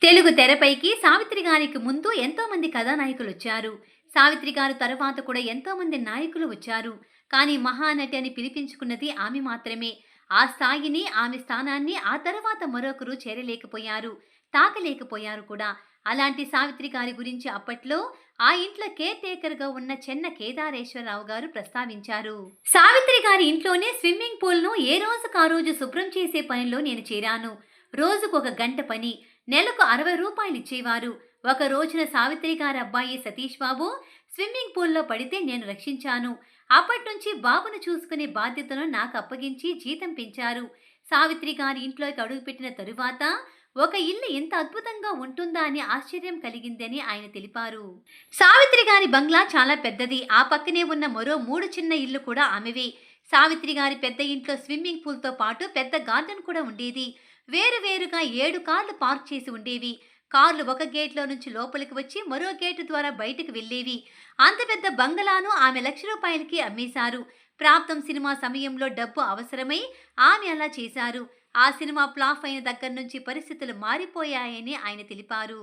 తెలుగు తెరపైకి సావిత్రి గారికి ముందు ఎంతోమంది కథానాయకులొచ్చారు. సావిత్రి గారు తరువాత కూడా ఎంతోమంది నాయకులు వచ్చారు. కానీ మహానటి అని పిలిపించుకున్నది ఆమె మాత్రమే. ఆ స్థాయిని, ఆమె స్థానాన్ని ఆ తర్వాత మరొకరు చేరలేకపోయారు. తాకలేకపోయారు కూడా. అలాంటి సావిత్రి గారి గురించి అప్పట్లో ఆ ఇంట్లో కేర్ టేకర్‌గా ఉన్న చెన్న కేదారేశ్వరరావు గారు ప్రస్తావించారు. సావిత్రి గారి ఇంట్లోనే స్విమ్మింగ్ పూల్‌ను ఏ రోజుకారోజు శుభ్రం చేసే పనిలో నేను చేరాను. రోజుకొక గంట పని. నెలకు రూ. 60 ఇచ్చేవారు. ఒక రోజున సావిత్రి గారి అబ్బాయి సతీష్ బాబు స్విమ్మింగ్ పూల్‌లో పడితే నేను రక్షించాను. అప్పట్నుంచి బాబును చూసుకునే బాధ్యతను నాకు అప్పగించి జీతం పెంచారు. సావిత్రి గారి ఇంట్లోకి అడుగుపెట్టిన తరువాత ఒక ఇల్లు ఇంత అద్భుతంగా ఉంటుందా అని ఆశ్చర్యం కలిగిందని ఆయన తెలిపారు. సావిత్రి గారి బంగ్లా చాలా పెద్దది. ఆ పక్కనే ఉన్న మరో 3 చిన్న ఇళ్లు కూడా ఆమెవే. సావిత్రి గారి పెద్ద ఇంట్లో స్విమ్మింగ్ పూల్‌తో పాటు పెద్ద గార్డెన్ కూడా ఉండేది. వేరువేరుగా 7 కార్లు పార్క్ చేసి ఉండేవి. కార్లు ఒక గేట్‌లో నుంచి లోపలికి వచ్చి మరో గేటు ద్వారా బయటకు వెళ్ళేవి. అంత పెద్ద బంగళాను ఆమె రూ. 1,00,000కి అమ్మేశారు. ప్రాప్తం సినిమా సమయంలో డబ్బు అవసరమై ఆమె అలా చేశారు. ఆ సినిమా ఫ్లాప్ అయిన దగ్గర నుంచి పరిస్థితులు మారిపోయాయని ఆయన తెలిపారు.